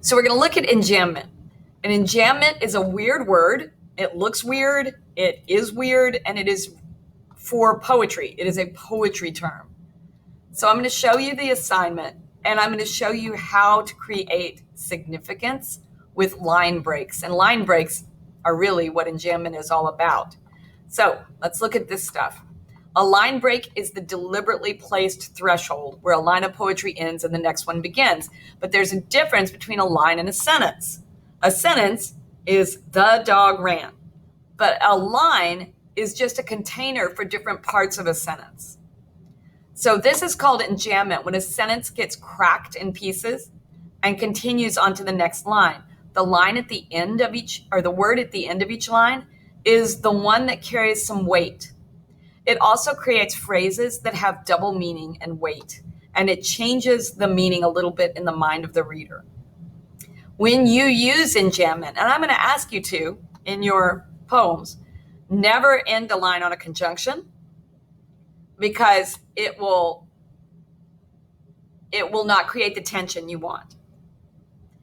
So we're going to look at enjambment. And enjambment is a weird word. It looks weird, it is weird, and it is for poetry. It is a poetry term. So I'm going to show you the assignment, and I'm going to show you how to create significance with line breaks. And line breaks are really what enjambment is all about. So let's look at this stuff. A line break is the deliberately placed threshold where a line of poetry ends and the next one begins. But there's a difference between a line and a sentence. A sentence is the dog ran, but a line is just a container for different parts of a sentence. So this is called enjambment, when a sentence gets cracked in pieces and continues on to the next line. The line at the end of each, or the word at the end of each line, is the one that carries some weight. It also creates phrases that have double meaning and weight, and it changes the meaning a little bit in the mind of the reader. When you use enjambment, and I'm going to ask you to, in your poems, never end a line on a conjunction, because it will not create the tension you want.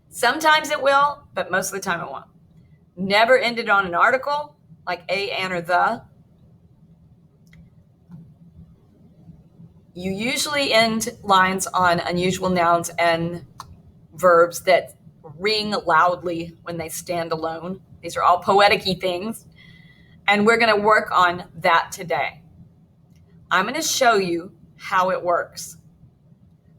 Sometimes it will, but most of the time it won't. Never end it on an article, like a, an, or the. You usually end lines on unusual nouns and verbs that ring loudly when they stand alone. These are all poetic-y things. And we're going to work on that today. I'm going to show you how it works.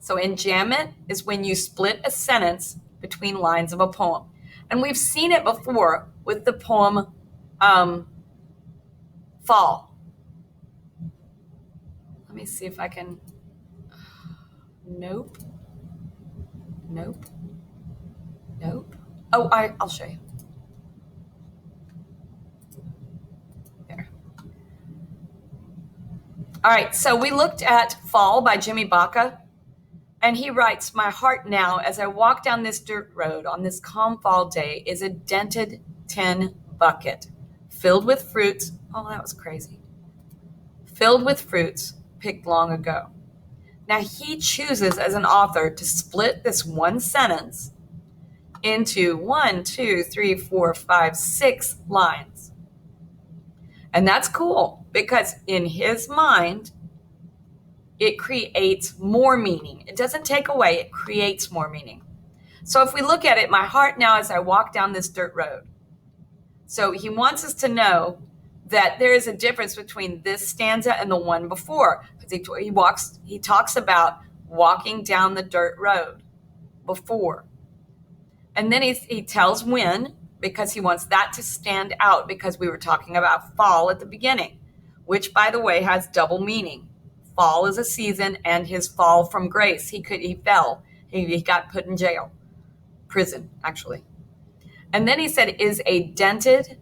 So enjambment is when you split a sentence between lines of a poem. And we've seen it before with the poem Fall. Let me see if I can. Nope. Oh, I'll show you. There. All right, so we looked at Fall by Jimmy Baca, and he writes, "My heart now, as I walk down this dirt road on this calm fall day, is a dented tin bucket filled with fruits." Oh, that was crazy. Filled with fruits picked long ago. Now he chooses as an author to split this one sentence into 1, 2, 3, 4, 5, 6 lines. And that's cool because in his mind, it creates more meaning. It doesn't take away, it creates more meaning. So if we look at it, my heart now as I walk down this dirt road. So he wants us to know that there is a difference between this stanza and the one before. Because he talks about walking down the dirt road before. And then he tells when, because he wants that to stand out, because we were talking about fall at the beginning, which, by the way, has double meaning. Fall is a season, and his fall from grace. He fell. He got put in jail. Prison, actually. And then he said, is a dented.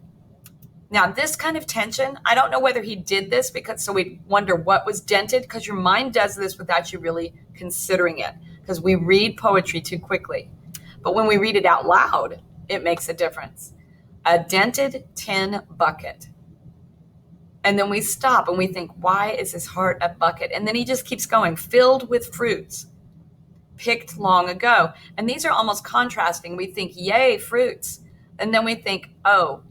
Now, this kind of tension, I don't know whether he did this so we wonder what was dented, because your mind does this without you really considering it, because we read poetry too quickly. But when we read it out loud, it makes a difference. A dented tin bucket. And then we stop and we think, why is his heart a bucket? And then he just keeps going, filled with fruits, picked long ago. And these are almost contrasting. We think, yay, fruits. And then we think, oh,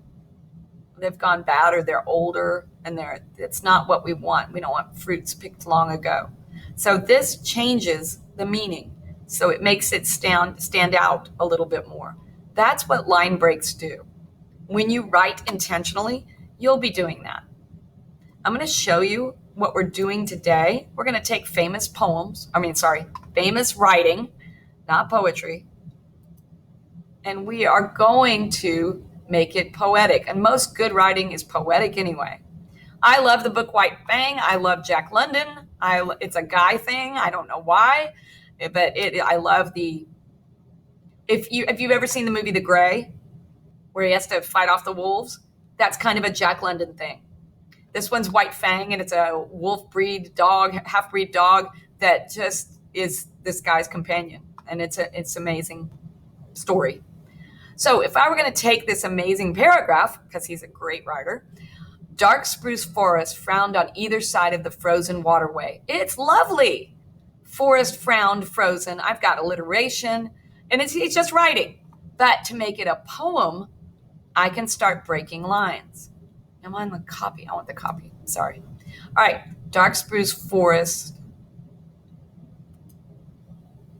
they've gone bad, or they're older, and it's not what we want. We don't want fruits picked long ago. So this changes the meaning. So it makes it stand out a little bit more. That's what line breaks do. When you write intentionally, you'll be doing that. I'm going to show you what we're doing today. We're going to take famous writing, not poetry, and we are going to make it poetic. And most good writing is poetic anyway. I love the book White Fang. I love Jack London. It's a guy thing. I don't know why, but I love if you've ever seen the movie The Gray, where he has to fight off the wolves, that's kind of a Jack London thing. This one's White Fang, and it's a wolf breed dog, half-breed dog that just is this guy's companion. And it's amazing story. So if I were going to take this amazing paragraph, because he's a great writer, dark spruce forest frowned on either side of the frozen waterway. It's lovely. Forest frowned, frozen. I've got alliteration. And he's just writing. But to make it a poem, I can start breaking lines. Am I on the copy? I want the copy. Sorry. All right. Dark spruce forest.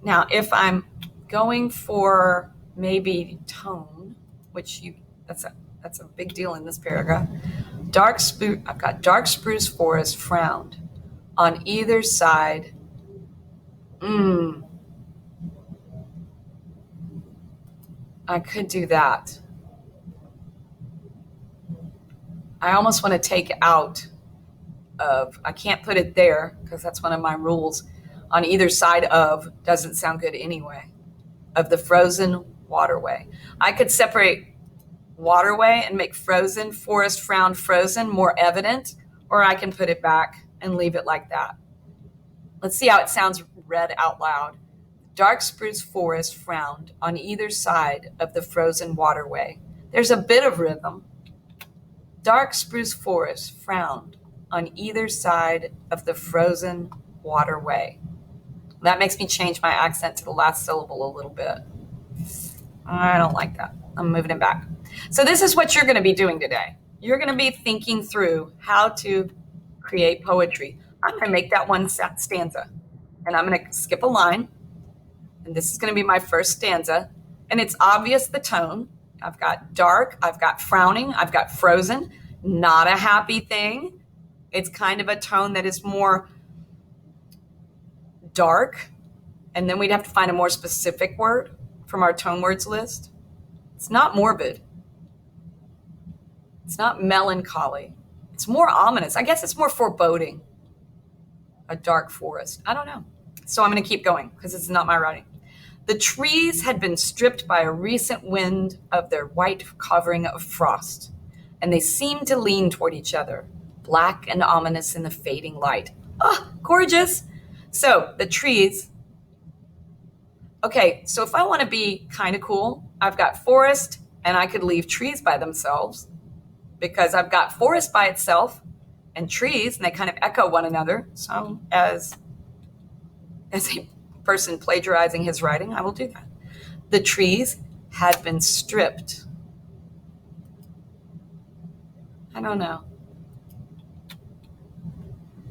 Now, if I'm going for maybe tone, which that's a big deal in this paragraph. I've got dark spruce forest frowned on either side. I could do that. I almost want to take out of, I can't put it there because that's one of my rules. On either side of doesn't sound good anyway. Of the frozen waterway. I could separate waterway and make frozen, forest frowned, frozen more evident, or I can put it back and leave it like that. Let's see how it sounds read out loud. Dark spruce forest frowned on either side of the frozen waterway. There's a bit of rhythm. Dark spruce forest frowned on either side of the frozen waterway. That makes me change my accent to the last syllable a little bit. I don't like that. I'm moving it back. So this is what you're going to be doing today. You're going to be thinking through how to create poetry. I'm going to make that one stanza, and I'm going to skip a line, and this is going to be my first stanza, and it's obvious the tone. I've got dark, I've got frowning, I've got frozen, not a happy thing. It's kind of a tone that is more dark, and then we'd have to find a more specific word from our tone words list. It's not morbid. It's not melancholy. It's more ominous. I guess it's more foreboding. A dark forest. I don't know. So I'm going to keep going because it's not my writing. The trees had been stripped by a recent wind of their white covering of frost, and they seemed to lean toward each other, black and ominous in the fading light. Oh, gorgeous. So the trees. Okay, so if I want to be kind of cool, I've got forest, and I could leave trees by themselves because I've got forest by itself and trees, and they kind of echo one another. So as a person plagiarizing his writing, I will do that. The trees had been stripped. I don't know.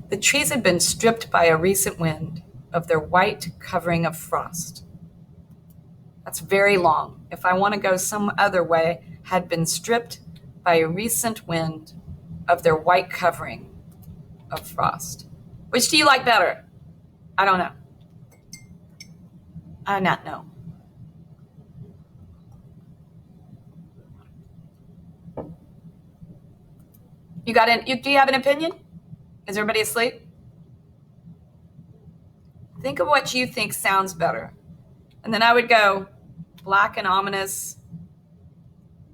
The trees had been stripped by a recent wind of their white covering of frost. That's very long. If I want to go some other way, had been stripped by a recent wind of their white covering of frost. Which do you like better? I don't know. I not know. Do you have an opinion? Is everybody asleep? Think of what you think sounds better. And then I would go black and ominous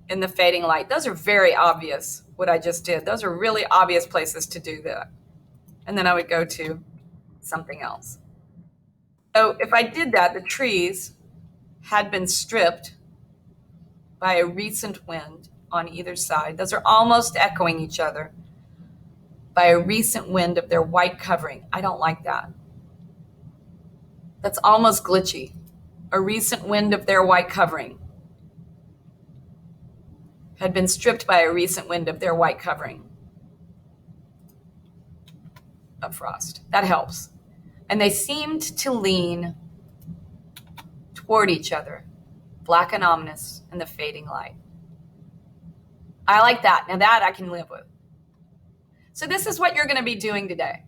in the fading light. Those are very obvious, what I just did. Those are really obvious places to do that. And then I would go to something else. So if I did that, the trees had been stripped by a recent wind on either side. Those are almost echoing each other. By a recent wind of their white covering. I don't like that. That's almost glitchy. A recent wind of their white covering. Had been stripped by a recent wind of their white covering of frost. That helps. And they seemed to lean toward each other, black and ominous in the fading light. I like that. Now that I can live with. So this is what you're going to be doing today.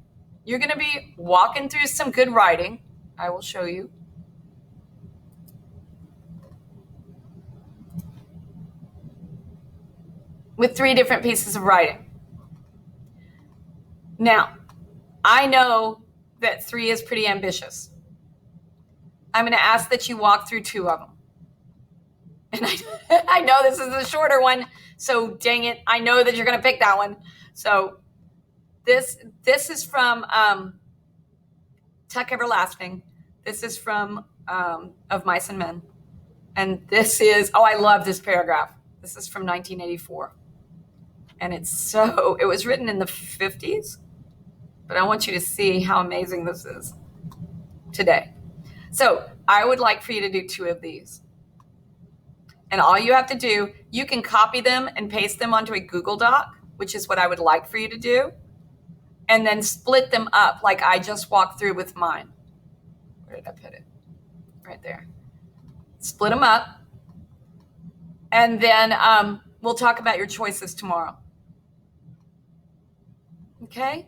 You're going to be walking through some good writing. I will show you. With 3 different pieces of writing. Now, I know that 3 is pretty ambitious. I'm going to ask that you walk through 2 of them. And I know this is the shorter one, so dang it, I know that you're going to pick that one. So this is from Tuck Everlasting. This is from Of Mice and Men. And this is, I love this paragraph. This is from 1984. And it was written in the 50s, but I want you to see how amazing this is today. So I would like for you to do 2 of these. And all you have to do, you can copy them and paste them onto a Google Doc, which is what I would like for you to do, and then split them up like I just walked through with mine. Where did I put it? Right there. Split them up, and then we'll talk about your choices tomorrow. Okay?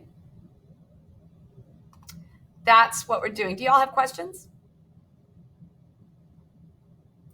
That's what we're doing. Do y'all have questions?